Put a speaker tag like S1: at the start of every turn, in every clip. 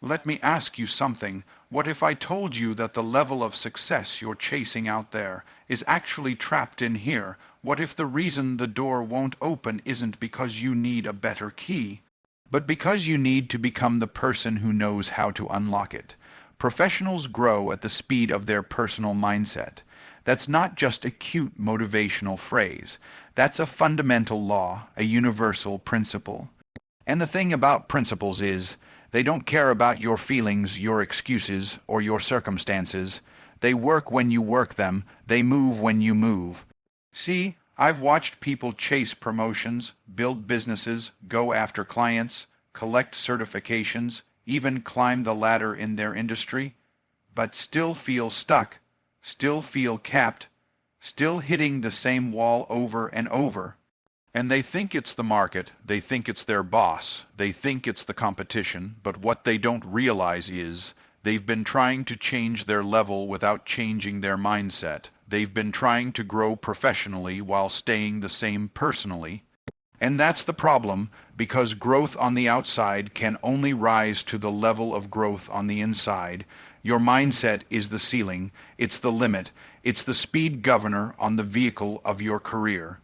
S1: Let me ask you something. What if I told you that the level of success you're chasing out there is actually trapped in here? What if the reason the door won't open isn't because you need a better key, but because you need to become the person who knows how to unlock it? Professionals grow at the speed of their personal mindset. That's not just a cute motivational phrase. That's a fundamental law, a universal principle. And the thing about principles is, they don't care about your feelings, your excuses, or your circumstances. They work when you work them, they move when you move. See, I've watched people chase promotions, build businesses, go after clients, collect certifications, even climb the ladder in their industry, but still feel stuck, still feel capped, still hitting the same wall over and over. And they think it's the market, they think it's their boss, they think it's the competition, but what they don't realize is they've been trying to change their level without changing their mindset. They've been trying to grow professionally while staying the same personally. And that's the problem, because growth on the outside can only rise to the level of growth on the inside. Your mindset is the ceiling, it's the limit, it's the speed governor on the vehicle of your career.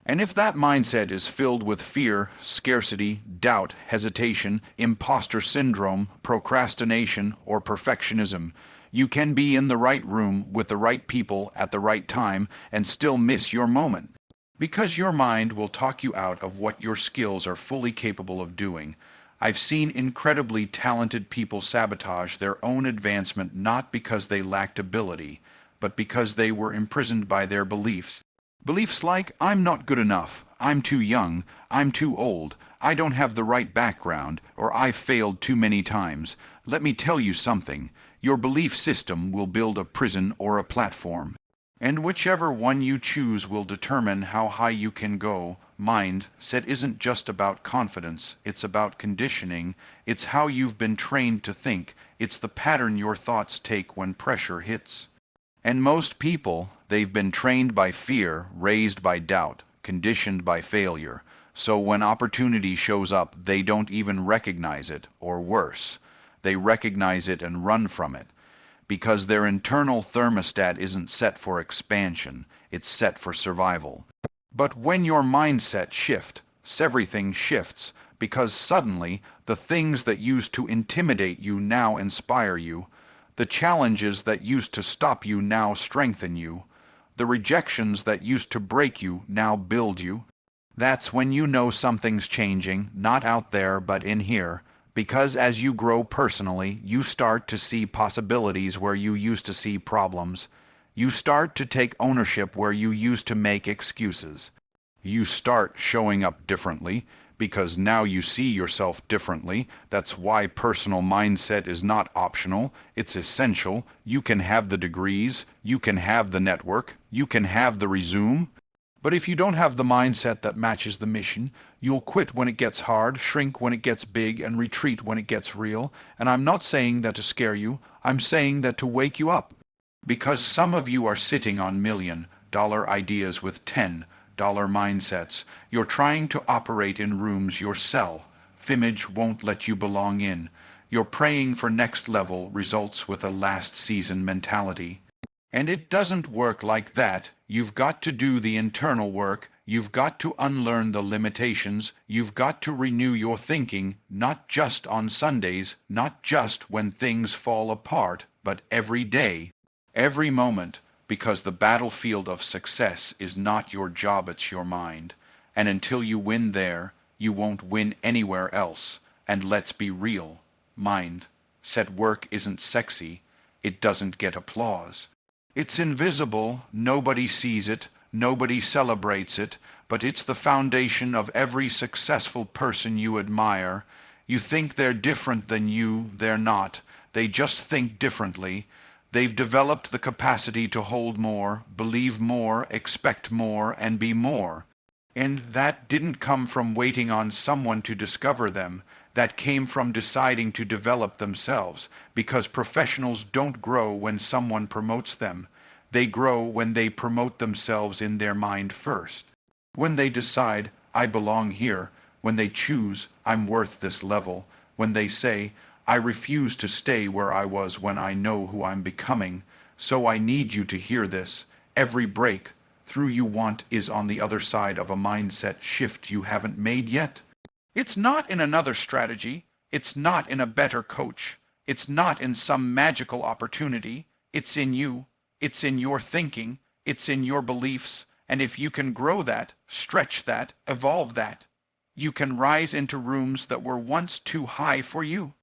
S1: And if that mindset is filled with fear, scarcity, doubt, hesitation, imposter syndrome, procrastination, or perfectionism, you can be in the right room with the right people at the right time and still miss your moment. Because your mind will talk you out of what your skills are fully capable of doing. I've seen incredibly talented people sabotage their own advancement not because they lacked ability, but because they were imprisoned by their beliefs. Beliefs like, I'm not good enough, I'm too young, I'm too old, I don't have the right background, or I've failed too many times. Let me tell you something. Your belief system will build a prison or a platform. And whichever one you choose will determine how high you can go. Mindset isn't just about confidence, it's about conditioning. It's how you've been trained to think. It's the pattern your thoughts take when pressure hits. And most people, they've been trained by fear, raised by doubt, conditioned by failure. So when opportunity shows up, they don't even recognize it, or worse, they recognize it and run from it. Because their internal thermostat isn't set for expansion, it's set for survival. But when your mindset shifts, everything shifts, because suddenly the things that used to intimidate you now inspire you. The challenges that used to stop you now strengthen you. The rejections that used to break you now build you. That's when you know something's changing, not out there but in here, because as you grow personally, you start to see possibilities where you used to see problems. You start to take ownership where you used to make excuses. You start showing up differently, because now you see yourself differently. That's why personal mindset is not optional, it's essential. You can have the degrees, you can have the network, you can have the resume. But if you don't have the mindset that matches the mission, you'll quit when it gets hard, shrink when it gets big, and retreat when it gets real. And I'm not saying that to scare you, I'm saying that to wake you up. Because some of you are sitting on $1,000,000 ideas with $10 mindsets. You're trying to operate in rooms your cell, image won't let you belong in. You're praying for next level results with a last season mentality. And it doesn't work like that. You've got to do the internal work. You've got to unlearn the limitations. You've got to renew your thinking, not just on Sundays, not just when things fall apart, but every day, every moment, because the battlefield of success is not your job, it's your mind. And until you win there, you won't win anywhere else. And let's be real, mindset work isn't sexy. It doesn't get applause. It's invisible, nobody sees it, nobody celebrates it, but it's the foundation of every successful person you admire. You think they're different than you, they're not. They just think differently. They've developed the capacity to hold more, believe more, expect more, and be more. And that didn't come from waiting on someone to discover them. That came from deciding to develop themselves, because professionals don't grow when someone promotes them. They grow when they promote themselves in their mind first. When they decide, I belong here. When they choose, I'm worth this level. When they say, I refuse to stay where I was when I know who I'm becoming, so I need you to hear this. Every break through you want is on the other side of a mindset shift you haven't made yet. It's not in another strategy. It's not in a better coach. It's not in some magical opportunity. It's in you. It's in your thinking. It's in your beliefs. And if you can grow that, stretch that, evolve that, you can rise into rooms that were once too high for you.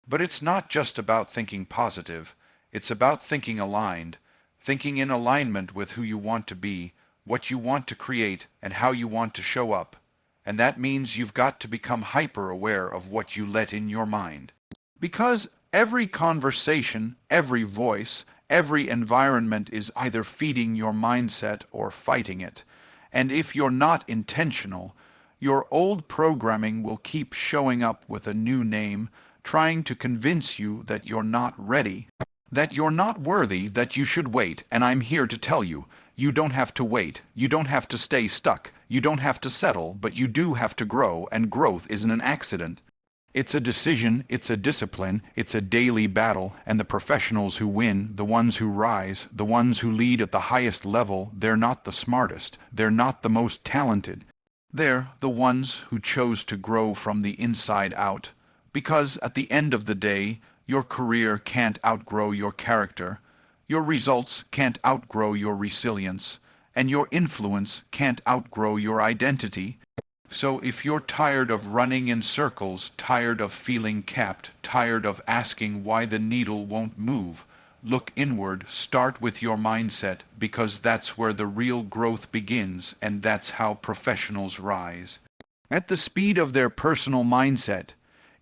S1: But it's not just about thinking positive. It's about thinking aligned, thinking in alignment with who you want to be, what you want to create, and how you want to show up. And that means you've got to become hyper-aware of what you let in your mind. Because every conversation, every voice, every environment is either feeding your mindset or fighting it. And if you're not intentional, your old programming will keep showing up with a new name, trying to convince you that you're not ready, that you're not worthy, that you should wait. And I'm here to tell you, you don't have to wait. You don't have to stay stuck. You don't have to settle, but you do have to grow, and growth isn't an accident. It's a decision, it's a discipline, it's a daily battle, and the professionals who win, the ones who rise, the ones who lead at the highest level, they're not the smartest, they're not the most talented. They're the ones who chose to grow from the inside out. Because at the end of the day, your career can't outgrow your character, your results can't outgrow your resilience, and your influence can't outgrow your identity. So if you're tired of running in circles, tired of feeling capped, tired of asking why the needle won't move, look inward, start with your mindset, because that's where the real growth begins, and that's how professionals rise. At the speed of their personal mindset,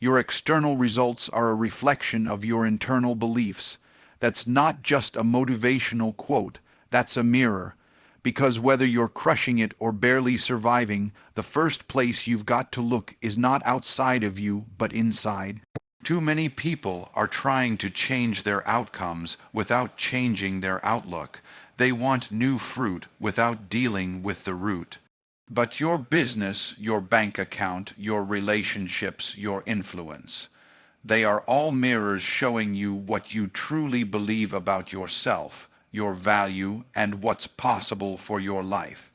S1: your external results are a reflection of your internal beliefs. That's not just a motivational quote, that's a mirror. Because whether you're crushing it or barely surviving, the first place you've got to look is not outside of you, but inside. Too many people are trying to change their outcomes without changing their outlook. They want new fruit without dealing with the root. But your business, your bank account, your relationships, your influence, they are all mirrors showing you what you truly believe about yourself, your value, and what's possible for your life.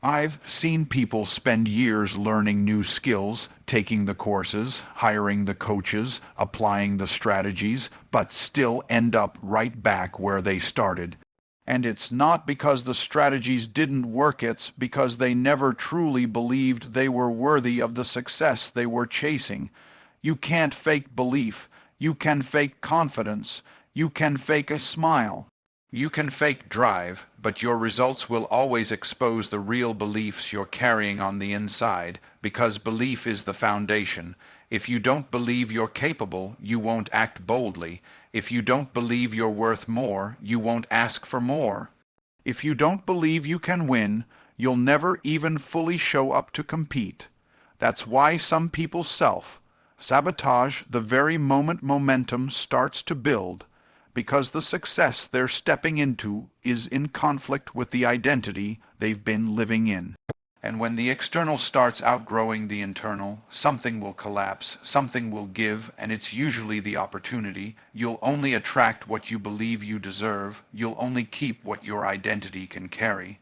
S1: I've seen people spend years learning new skills, taking the courses, hiring the coaches, applying the strategies, but still end up right back where they started. And it's not because the strategies didn't work, it's because they never truly believed they were worthy of the success they were chasing. You can't fake belief. You can fake confidence. You can fake a smile. You can fake drive, but your results will always expose the real beliefs you're carrying on the inside, because belief is the foundation. If you don't believe you're capable, you won't act boldly. If you don't believe you're worth more, you won't ask for more. If you don't believe you can win, you'll never even fully show up to compete. That's why some people self-sabotage the very moment momentum starts to build, because the success they're stepping into is in conflict with the identity they've been living in. And when the external starts outgrowing the internal, something will collapse, something will give, and it's usually the opportunity. You'll only attract what you believe you deserve. You'll only keep what your identity can carry.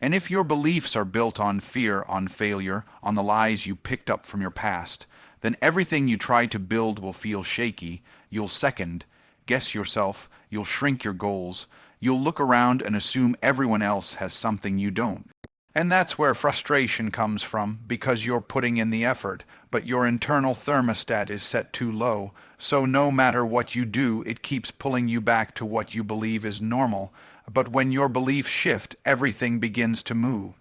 S1: And if your beliefs are built on fear, on failure, on the lies you picked up from your past, then everything you try to build will feel shaky. You'll guess yourself, you'll shrink your goals, you'll look around and assume everyone else has something you don't. And that's where frustration comes from, because you're putting in the effort, but your internal thermostat is set too low, so no matter what you do, it keeps pulling you back to what you believe is normal. But when your beliefs shift, everything begins to move.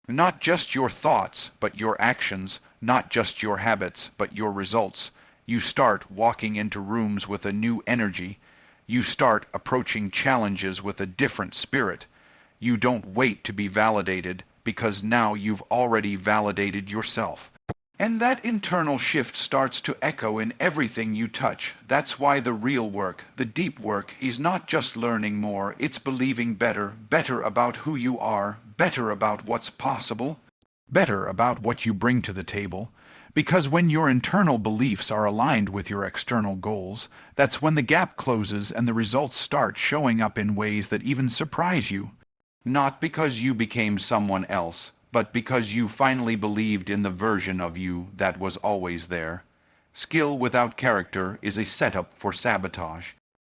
S1: Not just your thoughts, but your actions, not just your habits, but your results. You start walking into rooms with a new energy. You start approaching challenges with a different spirit. You don't wait to be validated, because now you've already validated yourself. And that internal shift starts to echo in everything you touch. That's why the real work, the deep work, is not just learning more, it's believing better, better about who you are, better about what's possible, better about what you bring to the table, Because when your internal beliefs are aligned with your external goals, that's when the gap closes and the results start showing up in ways that even surprise you. Not because you became someone else, but because you finally believed in the version of you that was always there. Skill without character is a setup for sabotage.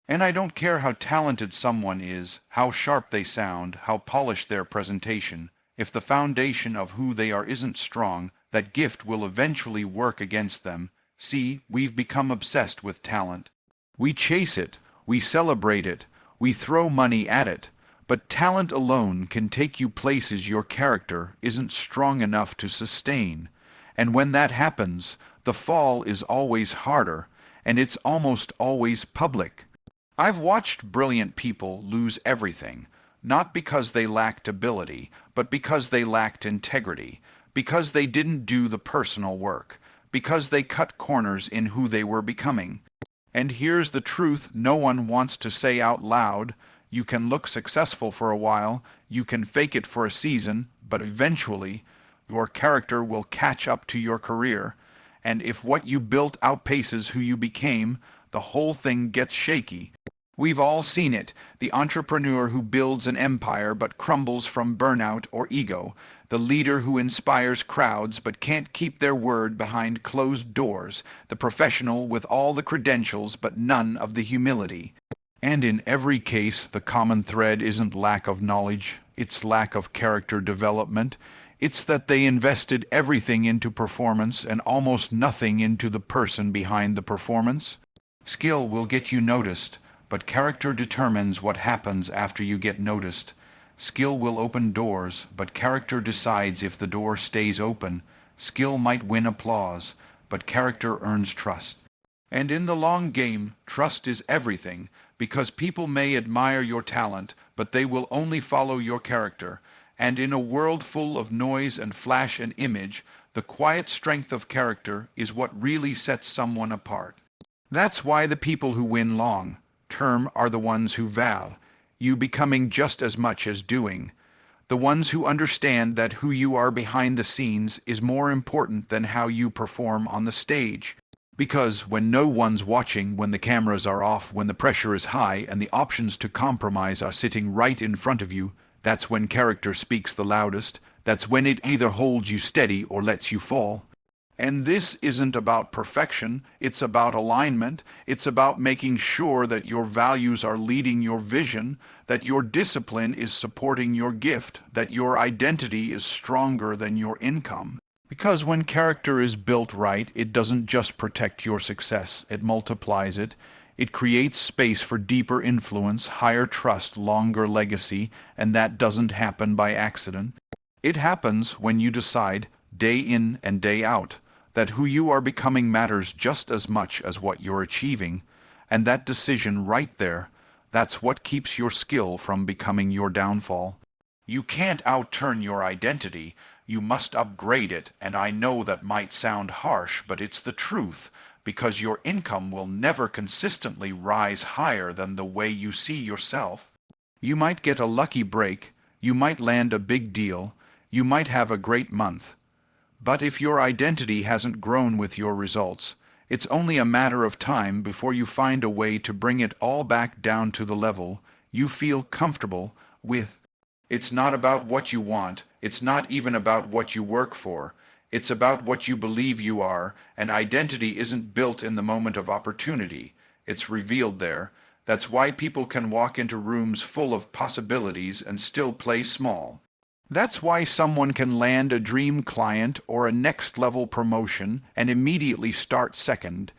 S1: And I don't care how talented someone is, how sharp they sound, how polished their presentation. If the foundation of who they are isn't strong, that gift will eventually work against them. See, we've become obsessed with talent. We chase it, we celebrate it, we throw money at it. But talent alone can take you places your character isn't strong enough to sustain. And when that happens, the fall is always harder, and it's almost always public. I've watched brilliant people lose everything, not because they lacked ability, but because they lacked integrity, because they didn't do the personal work, because they cut corners in who they were becoming. And here's the truth no one wants to say out loud. You can look successful for a while, you can fake it for a season, but eventually your character will catch up to your career. And if what you built outpaces who you became, the whole thing gets shaky. We've all seen it, the entrepreneur who builds an empire but crumbles from burnout or ego, the leader who inspires crowds but can't keep their word behind closed doors, the professional with all the credentials but none of the humility. And in every case, the common thread isn't lack of knowledge, it's lack of character development. It's that they invested everything into performance and almost nothing into the person behind the performance. Skill will get you noticed, but character determines what happens after you get noticed. Skill will open doors, but character decides if the door stays open. Skill might win applause, but character earns trust. And in the long game, trust is everything, because people may admire your talent, but they will only follow your character. And in a world full of noise and flash and image, the quiet strength of character is what really sets someone apart. That's why the people who win long-term are the ones who value you becoming just as much as doing. The ones who understand that who you are behind the scenes is more important than how you perform on the stage. Because when no one's watching, when the cameras are off, when the pressure is high, and the options to compromise are sitting right in front of you, that's when character speaks the loudest. That's when it either holds you steady or lets you fall. And this isn't about perfection, it's about alignment. It's about making sure that your values are leading your vision, that your discipline is supporting your gift, that your identity is stronger than your income. Because when character is built right, it doesn't just protect your success, it multiplies it. It creates space for deeper influence, higher trust, longer legacy, and that doesn't happen by accident. It happens when you decide, day in and day out, that who you are becoming matters just as much as what you're achieving, and that decision right there, that's what keeps your skill from becoming your downfall. You can't outturn your identity, you must upgrade it, and I know that might sound harsh, but it's the truth. Because your income will never consistently rise higher than the way you see yourself. You might get a lucky break, you might land a big deal, you might have a great month. But if your identity hasn't grown with your results, it's only a matter of time before you find a way to bring it all back down to the level you feel comfortable with. It's not about what you want, it's not even about what you work for. It's about what you believe you are, and identity isn't built in the moment of opportunity. It's revealed there. That's why people can walk into rooms full of possibilities and still play small. That's why someone can land a dream client or a next-level promotion and immediately start second,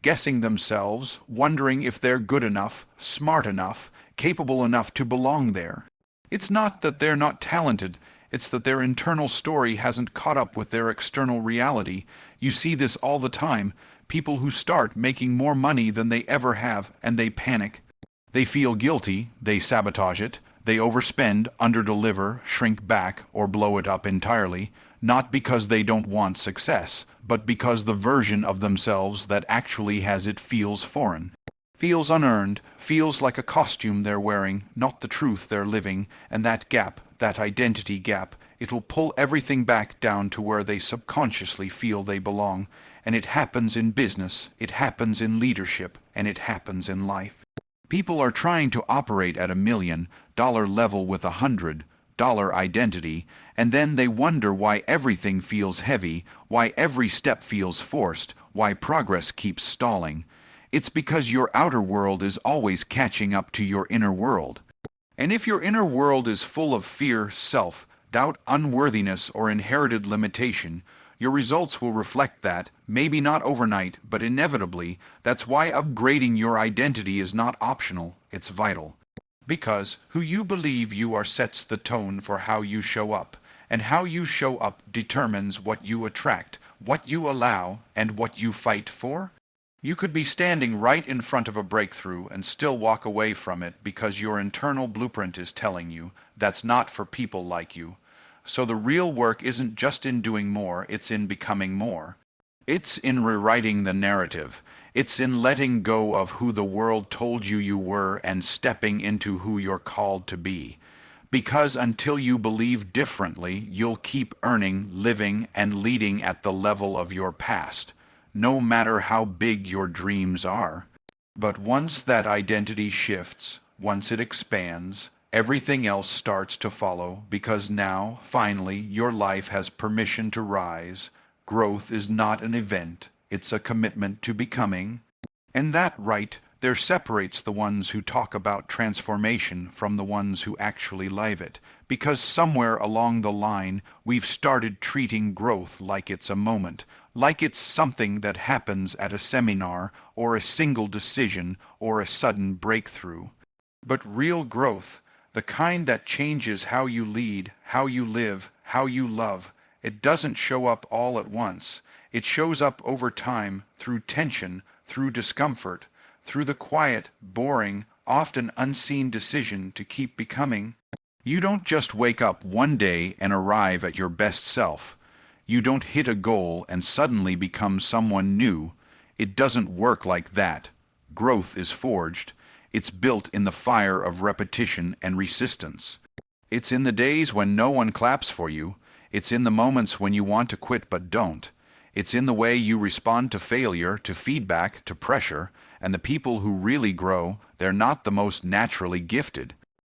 S1: guessing themselves, wondering if they're good enough, smart enough, capable enough to belong there. It's not that they're not talented. It's that their internal story hasn't caught up with their external reality. You see this all the time. People who start making more money than they ever have, and they panic. They feel guilty, they sabotage it, they overspend, underdeliver, shrink back, or blow it up entirely, not because they don't want success, but because the version of themselves that actually has it feels foreign. Feels unearned, feels like a costume they're wearing, not the truth they're living, and that gap, that identity gap, It'll pull everything back down to where they subconsciously feel they belong. And it happens in business, it happens in leadership, and it happens in life. People are trying to operate at $1 million level with $100 identity, and then they wonder why everything feels heavy, why every step feels forced, why progress keeps stalling. It's because your outer world is always catching up to your inner world. And if your inner world is full of fear, self-doubt, unworthiness, or inherited limitation, your results will reflect that, maybe not overnight, but inevitably. That's why upgrading your identity is not optional, it's vital. Because who you believe you are sets the tone for how you show up, and how you show up determines what you attract, what you allow, and what you fight for. You could be standing right in front of a breakthrough and still walk away from it because your internal blueprint is telling you that's not for people like you. So the real work isn't just in doing more, it's in becoming more. It's in rewriting the narrative. It's in letting go of who the world told you you were and stepping into who you're called to be. Because until you believe differently, you'll keep earning, living, and leading at the level of your past, no matter how big your dreams are. But once that identity shifts, once it expands, everything else starts to follow, because now, finally, your life has permission to rise. Growth is not an event, it's a commitment to becoming. And that right there separates the ones who talk about transformation from the ones who actually live it, because somewhere along the line we've started treating growth like it's a moment, like it's something that happens at a seminar or a single decision or a sudden breakthrough. But real growth, the kind that changes how you lead, how you live, how you love, it doesn't show up all at once. It shows up over time, through tension, through discomfort, through the quiet, boring, often unseen decision to keep becoming. You don't just wake up one day and arrive at your best self. You don't hit a goal and suddenly become someone new. It doesn't work like that. Growth is forged. It's built in the fire of repetition and resistance. It's in the days when no one claps for you. It's in the moments when you want to quit but don't. It's in the way you respond to failure, to feedback, to pressure. And the people who really grow, they're not the most naturally gifted.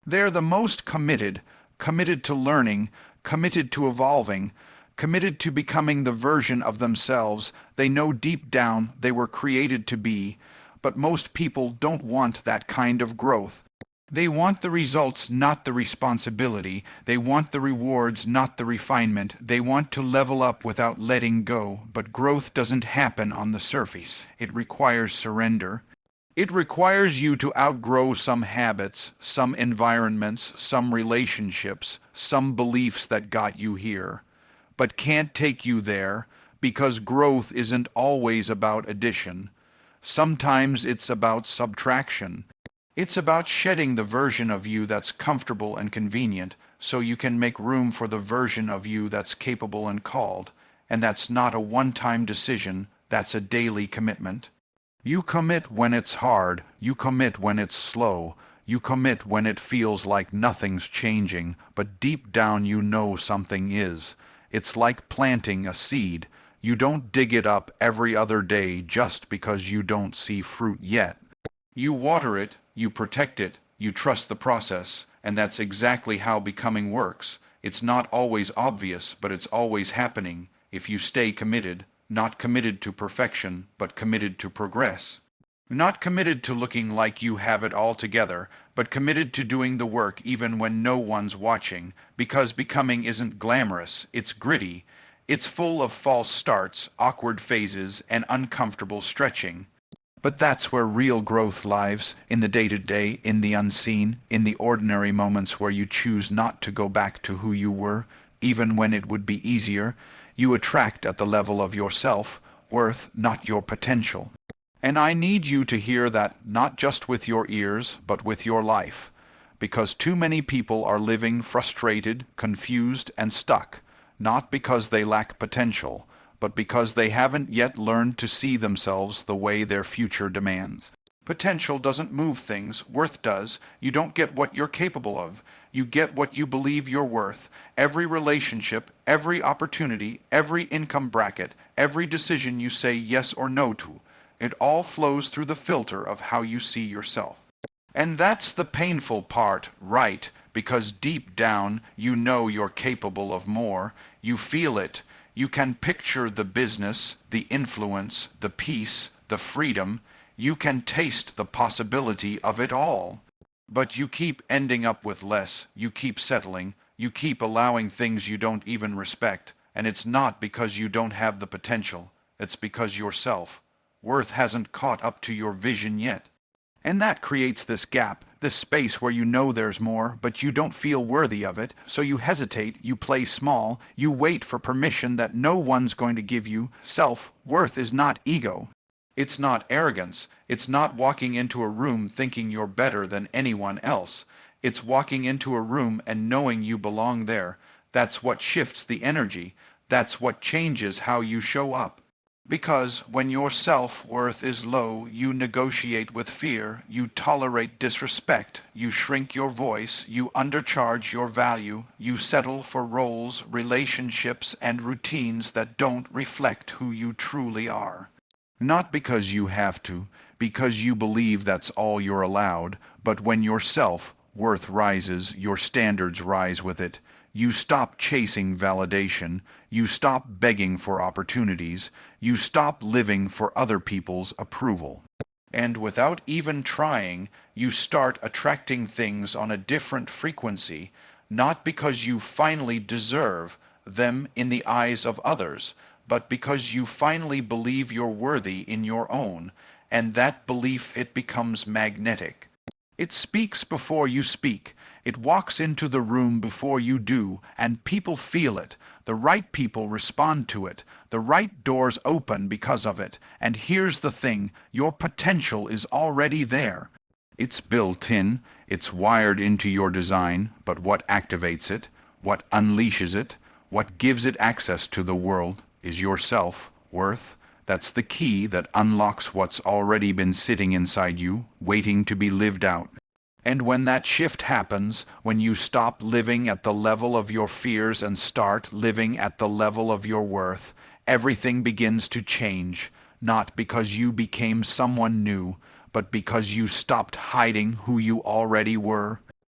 S1: They're the most committed, committed to learning, committed to evolving, committed to becoming the version of themselves they know deep down they were created to be. But most people don't want that kind of growth. They want the results, not the responsibility. They want the rewards, not the refinement. They want to level up without letting go. But growth doesn't happen on the surface. It requires surrender. It requires you to outgrow some habits, some environments, some relationships, some beliefs that got you here, but can't take you there, because growth isn't always about addition. Sometimes it's about subtraction. It's about shedding the version of you that's comfortable and convenient so you can make room for the version of you that's capable and called. And that's not a one-time decision, that's a daily commitment. You commit when it's hard, you commit when it's slow, you commit when it feels like nothing's changing, but deep down you know something is. It's like planting a seed. You don't dig it up every other day just because you don't see fruit yet. You water it, you protect it, you trust the process, and that's exactly how becoming works. It's not always obvious, but it's always happening if you stay committed, not committed to perfection, but committed to progress. Not committed to looking like you have it all together, but committed to doing the work even when no one's watching, because becoming isn't glamorous, it's gritty. It's full of false starts, awkward phases, and uncomfortable stretching. But that's where real growth lives, in the day-to-day, in the unseen, in the ordinary moments where you choose not to go back to who you were, even when it would be easier. You attract at the level of your self-worth, not your potential. And I need you to hear that not just with your ears, but with your life. Because too many people are living frustrated, confused, and stuck, not because they lack potential, but because they haven't yet learned to see themselves the way their future demands. Potential doesn't move things, worth does. You don't get what you're capable of. You get what you believe you're worth. Every relationship, every opportunity, every income bracket, every decision you say yes or no to, it all flows through the filter of how you see yourself. And that's the painful part, right? Because deep down you know you're capable of more. You feel it. You can picture the business, the influence, the peace, the freedom. You can taste the possibility of it all. But you keep ending up with less. You keep settling. You keep allowing things you don't even respect. And it's not because you don't have the potential. It's because yourself. Worth hasn't caught up to your vision yet. And that creates this gap, this space where you know there's more, but you don't feel worthy of it, so you hesitate, you play small, you wait for permission that no one's going to give you. Self-worth is not ego. It's not arrogance. It's not walking into a room thinking you're better than anyone else. It's walking into a room and knowing you belong there. That's what shifts the energy. That's what changes how you show up. Because when your self-worth is low, you negotiate with fear, you tolerate disrespect, you shrink your voice, you undercharge your value, you settle for roles, relationships, and routines that don't reflect who you truly are. Not because you have to, because you believe that's all you're allowed, but when your self-worth rises, your standards rise with it. You stop chasing validation. You stop begging for opportunities. You stop living for other people's approval. And without even trying, you start attracting things on a different frequency, not because you finally deserve them in the eyes of others, but because you finally believe you're worthy in your own, and that belief, it becomes magnetic. It speaks before you speak. It walks into the room before you do, and people feel it. The right people respond to it. The right doors open because of it. And here's the thing, your potential is already there. It's built in, it's wired into your design, but what activates it, what unleashes it, what gives it access to the world is your self-worth. That's the key that unlocks what's already been sitting inside you, waiting to be lived out. And when that shift happens, when you stop living at the level of your fears and start living at the level of your worth, everything begins to change, not because you became someone new, but because you stopped hiding who you already were.